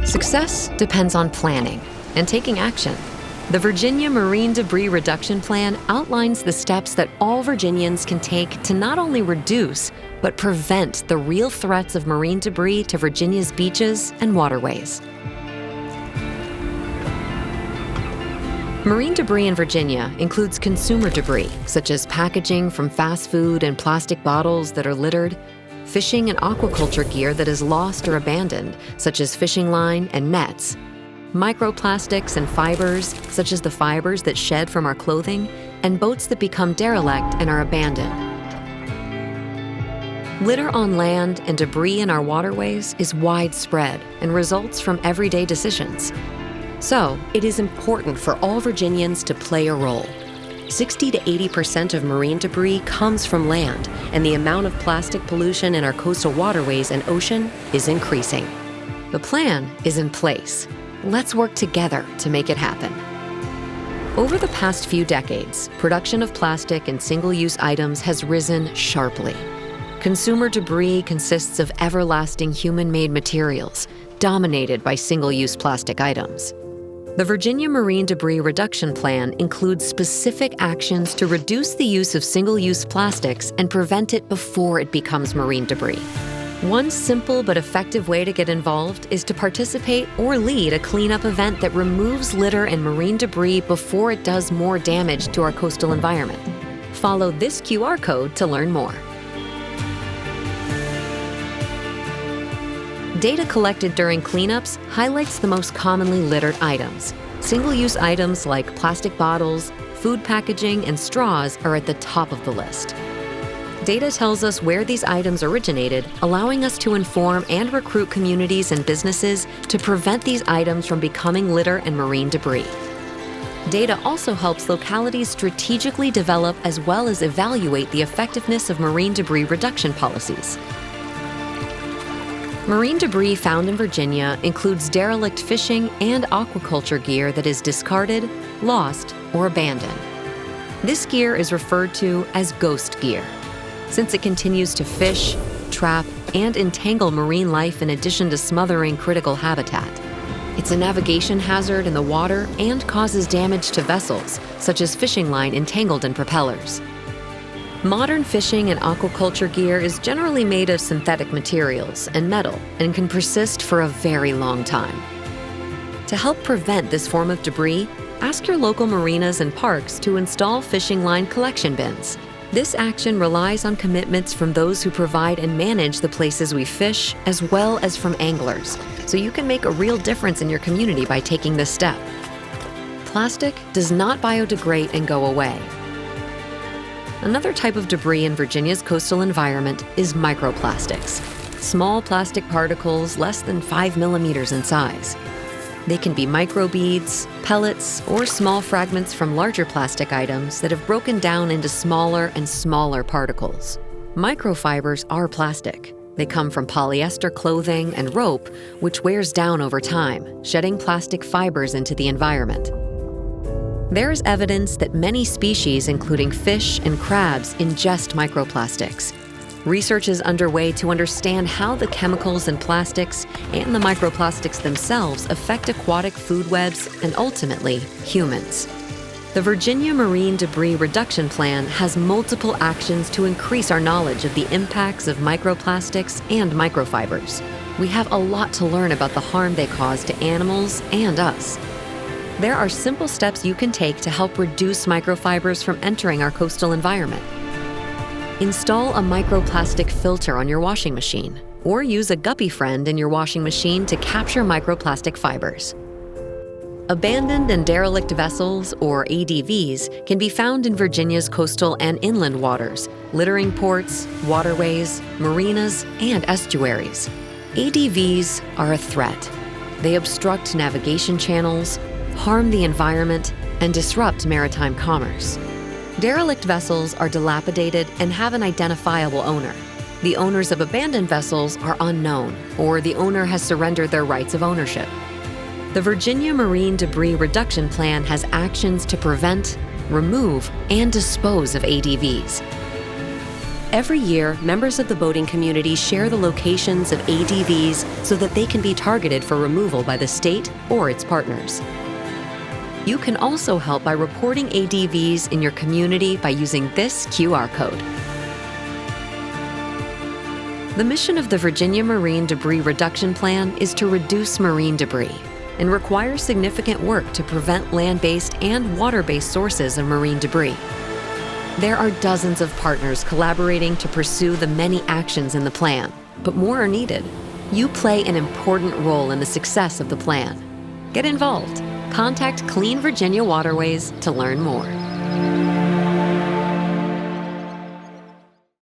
Success depends on planning and taking action. The Virginia Marine Debris Reduction Plan outlines the steps that all Virginians can take to not only reduce, but prevent the real threats of marine debris to Virginia's beaches and waterways. Marine debris in Virginia includes consumer debris, such as packaging from fast food and plastic bottles that are littered, fishing and aquaculture gear that is lost or abandoned, such as fishing line and nets, microplastics and fibers, such as the fibers that shed from our clothing, and boats that become derelict and are abandoned. Litter on land and debris in our waterways is widespread and results from everyday decisions. So, it is important for all Virginians to play a role. 60 to 80% of marine debris comes from land, and the amount of plastic pollution in our coastal waterways and ocean is increasing. The plan is in place. Let's work together to make it happen. Over the past few decades, production of plastic and single-use items has risen sharply. Consumer debris consists of everlasting human-made materials, dominated by single-use plastic items. The Virginia Marine Debris Reduction Plan includes specific actions to reduce the use of single-use plastics and prevent it before it becomes marine debris. One simple but effective way to get involved is to participate or lead a cleanup event that removes litter and marine debris before it does more damage to our coastal environment. Follow this QR code to learn more. Data collected during cleanups highlights the most commonly littered items. Single-use items like plastic bottles, food packaging, and straws are at the top of the list. Data tells us where these items originated, allowing us to inform and recruit communities and businesses to prevent these items from becoming litter and marine debris. Data also helps localities strategically develop as well as evaluate the effectiveness of marine debris reduction policies. Marine debris found in Virginia includes derelict fishing and aquaculture gear that is discarded, lost, or abandoned. This gear is referred to as ghost gear, since it continues to fish, trap, and entangle marine life in addition to smothering critical habitat. It's a navigation hazard in the water and causes damage to vessels, such as fishing line entangled in propellers. Modern fishing and aquaculture gear is generally made of synthetic materials and metal and can persist for a very long time. To help prevent this form of debris, ask your local marinas and parks to install fishing line collection bins. This action relies on commitments from those who provide and manage the places we fish, as well as from anglers, so you can make a real difference in your community by taking this step. Plastic does not biodegrade and go away. Another type of debris in Virginia's coastal environment is microplastics, small plastic particles less than 5 millimeters in size. They can be microbeads, pellets, or small fragments from larger plastic items that have broken down into smaller and smaller particles. Microfibers are plastic. They come from polyester clothing and rope, which wears down over time, shedding plastic fibers into the environment. There is evidence that many species, including fish and crabs, ingest microplastics. Research is underway to understand how the chemicals in plastics and the microplastics themselves affect aquatic food webs and ultimately humans. The Virginia Marine Debris Reduction Plan has multiple actions to increase our knowledge of the impacts of microplastics and microfibers. We have a lot to learn about the harm they cause to animals and us. There are simple steps you can take to help reduce microfibers from entering our coastal environment. Install a microplastic filter on your washing machine, or use a guppy friend in your washing machine to capture microplastic fibers. Abandoned and derelict vessels, or ADVs, can be found in Virginia's coastal and inland waters, littering ports, waterways, marinas, and estuaries. ADVs are a threat. They obstruct navigation channels, harm the environment, and disrupt maritime commerce. Derelict vessels are dilapidated and have an identifiable owner. The owners of abandoned vessels are unknown, or the owner has surrendered their rights of ownership. The Virginia Marine Debris Reduction Plan has actions to prevent, remove, and dispose of ADVs. Every year, members of the boating community share the locations of ADVs so that they can be targeted for removal by the state or its partners. You can also help by reporting ADVs in your community by using this QR code. The mission of the Virginia Marine Debris Reduction Plan is to reduce marine debris and requires significant work to prevent land-based and water-based sources of marine debris. There are dozens of partners collaborating to pursue the many actions in the plan, but more are needed. You play an important role in the success of the plan. Get involved. Contact Clean Virginia Waterways to learn more.